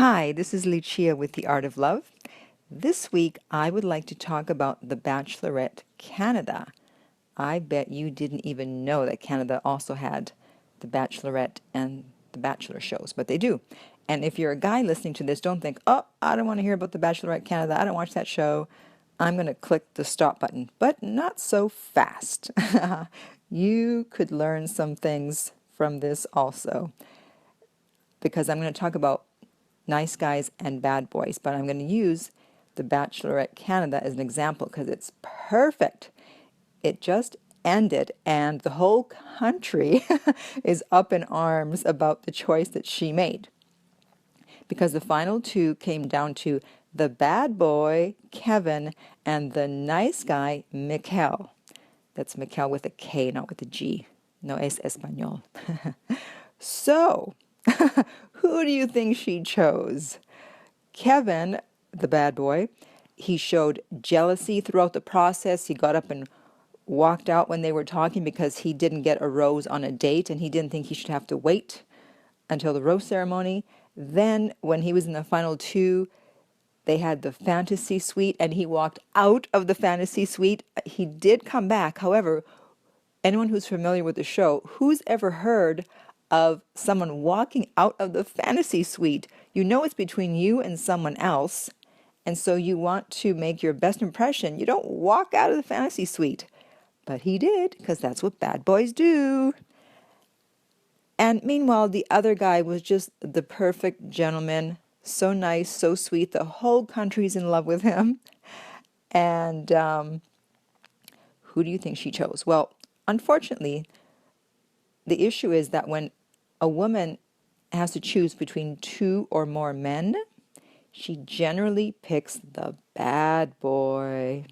Hi, this is Lucia with The Art of Love. This week, I would like to talk about the Bachelorette Canada. I bet you didn't even know that Canada also had the Bachelorette and the Bachelor shows, but they do. And if you're a guy listening to this, don't think, oh, I don't want to hear about the Bachelorette Canada. I don't watch that show. I'm going to click the stop button, but not so fast. You could learn some things from this also, because I'm going to talk about nice guys and bad boys, but I'm going to use the Bachelorette Canada as an example because it's perfect. It just ended, and the whole country is up in arms about the choice that she made. Because the final two came down to the bad boy, Kevin, and the nice guy, Mikel. That's Mikel with a K, not with a G. No es español. So, who do you think she chose? Kevin, the bad boy, he showed jealousy throughout the process. He got up and walked out when they were talking because he didn't get a rose on a date and he didn't think he should have to wait until the rose ceremony. Then, when he was in the final two, they had the fantasy suite and he walked out of the fantasy suite. He did come back. However, anyone who's familiar with the show, who's ever heard of someone walking out of the fantasy suite? You know it's between you and someone else, and so you want to make your best impression. You don't walk out of the fantasy suite. But he did, because that's what bad boys do. And meanwhile, the other guy was just the perfect gentleman. So nice, so sweet. The whole country's in love with him. And who do you think she chose? Well, unfortunately, the issue is that when a woman has to choose between two or more men, she generally picks the bad boy.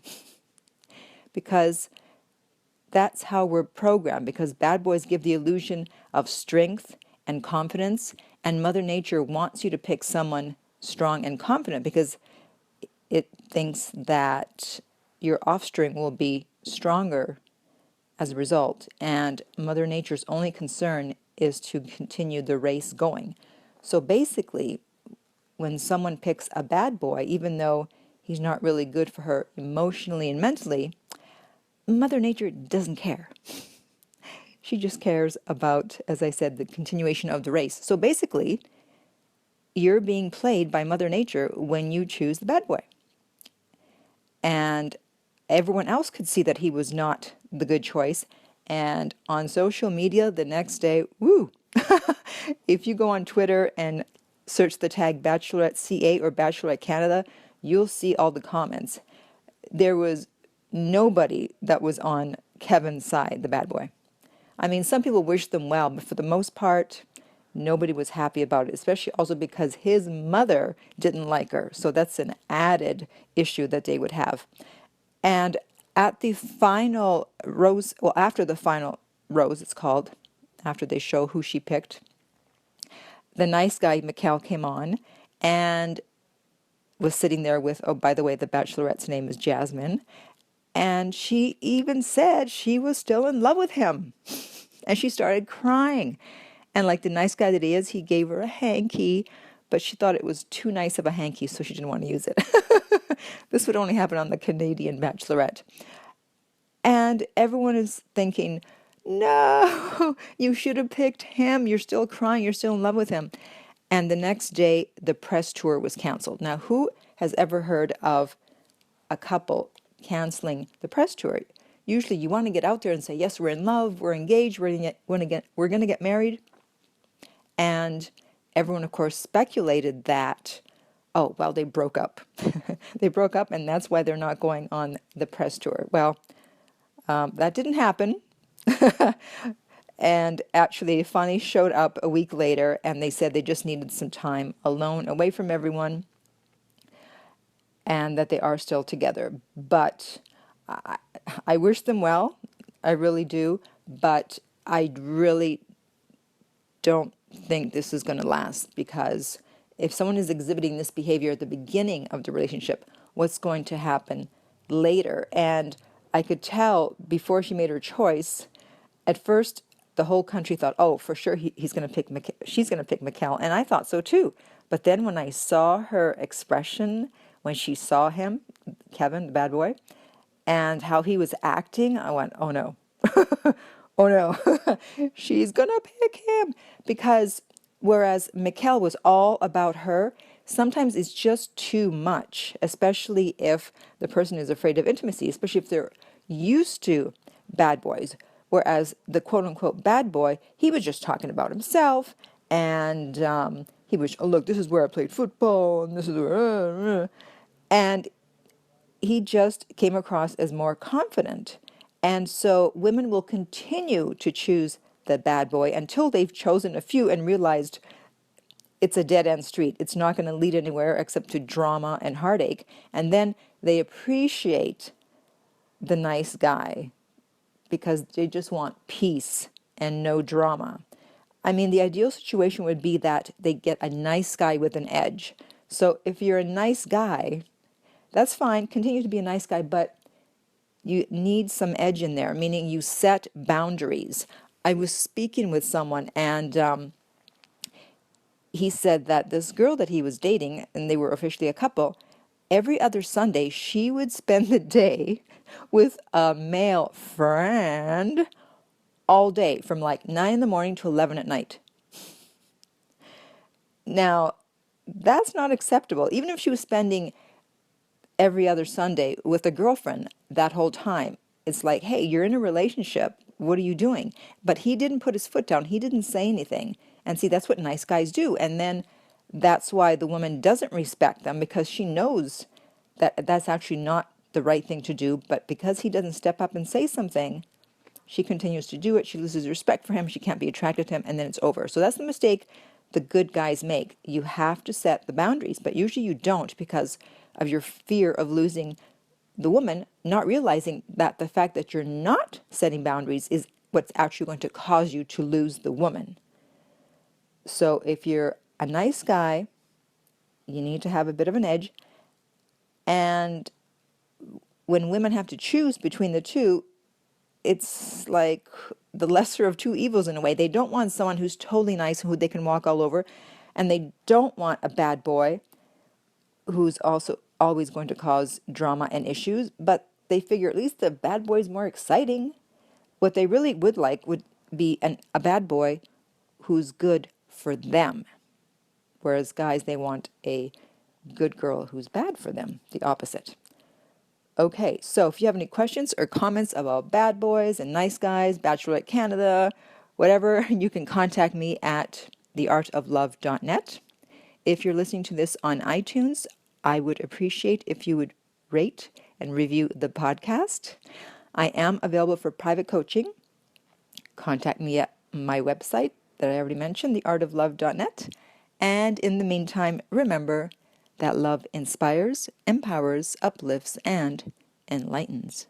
Because that's how we're programmed, because bad boys give the illusion of strength and confidence, and Mother Nature wants you to pick someone strong and confident because it thinks that your offspring will be stronger as a result, and Mother Nature's only concern is to continue the race going. So basically, when someone picks a bad boy, even though he's not really good for her emotionally and mentally, Mother Nature doesn't care. She just cares about, as I said, the continuation of the race. So basically, you're being played by Mother Nature when you choose the bad boy. And everyone else could see that he was not the good choice. And on social media the next day, woo! If you go on Twitter and search the tag Bachelorette CA or Bachelorette Canada, you'll see all the comments. There was nobody that was on Kevin's side, the bad boy. I mean, some people wished them well, but for the most part, nobody was happy about it, especially also because his mother didn't like her. So that's an added issue that they would have. And at the final rose, well, after the final rose, it's called, after they show who she picked, the nice guy, Mikel, came on and was sitting there with, oh, by the way, the Bachelorette's name is Jasmine. And she even said she was still in love with him. And she started crying. And like the nice guy that he is, he gave her a hanky, but she thought it was too nice of a hanky, so she didn't want to use it. This would only happen on the Canadian Bachelorette. And everyone is thinking, no, you should have picked him. You're still crying. You're still in love with him. And the next day, the press tour was canceled. Now, who has ever heard of a couple canceling the press tour? Usually you want to get out there and say, yes, we're in love, we're engaged, we're going to get married. And everyone, of course, speculated that, oh, well, they broke up. They broke up, and that's why they're not going on the press tour. Well, that didn't happen. And actually, they finally showed up a week later, and they said they just needed some time alone, away from everyone, and that they are still together. But I wish them well. I really do. But I really don't think this is going to last, because if someone is exhibiting this behavior at the beginning of the relationship, what's going to happen later? And I could tell before she made her choice, at first the whole country thought, oh, for sure she's going to pick Mikel, and I thought so too. But then when I saw her expression when she saw him, Kevin, the bad boy, and how he was acting, I went, oh no. Oh no, she's gonna pick him. Because whereas Mikkel was all about her, sometimes it's just too much, especially if the person is afraid of intimacy, especially if they're used to bad boys. Whereas the quote unquote bad boy, he was just talking about himself, and he was, oh, look, this is where I played football, and this is where, and he just came across as more confident. And so women will continue to choose the bad boy until they've chosen a few and realized it's a dead-end street. It's not going to lead anywhere except to drama and heartache. And then they appreciate the nice guy because they just want peace and no drama. I mean, the ideal situation would be that they get a nice guy with an edge. So if you're a nice guy, that's fine. Continue to be a nice guy, but you need some edge in there, meaning you set boundaries. I was speaking with someone, and he said that this girl that he was dating, and they were officially a couple, every other Sunday she would spend the day with a male friend all day from like 9 in the morning to 11 at night. Now, that's not acceptable. Even if she was spending every other Sunday with a girlfriend that whole time, it's like, hey, you're in a relationship. What are you doing? But he didn't put his foot down. He didn't say anything. And see, that's what nice guys do. And then that's why the woman doesn't respect them, because she knows that that's actually not the right thing to do. But because he doesn't step up and say something, she continues to do it. She loses respect for him. She can't be attracted to him, and then it's over. So that's the mistake the good guys make. You have to set the boundaries, but usually you don't because of your fear of losing the woman, not realizing that the fact that you're not setting boundaries is what's actually going to cause you to lose the woman. So if you're a nice guy, you need to have a bit of an edge. And when women have to choose between the two, it's like the lesser of two evils in a way. They don't want someone who's totally nice and who they can walk all over. And they don't want a bad boy who's also always going to cause drama and issues. But they figure at least the bad boy's more exciting. What they really would like would be a bad boy who's good for them. Whereas guys, they want a good girl who's bad for them, the opposite. Okay, so if you have any questions or comments about bad boys and nice guys, Bachelorette Canada, whatever, you can contact me at theartoflove.net. If you're listening to this on iTunes, I would appreciate if you would rate and review the podcast. I am available for private coaching. Contact me at my website that I already mentioned, theartoflove.net. And in the meantime, remember that love inspires, empowers, uplifts, and enlightens.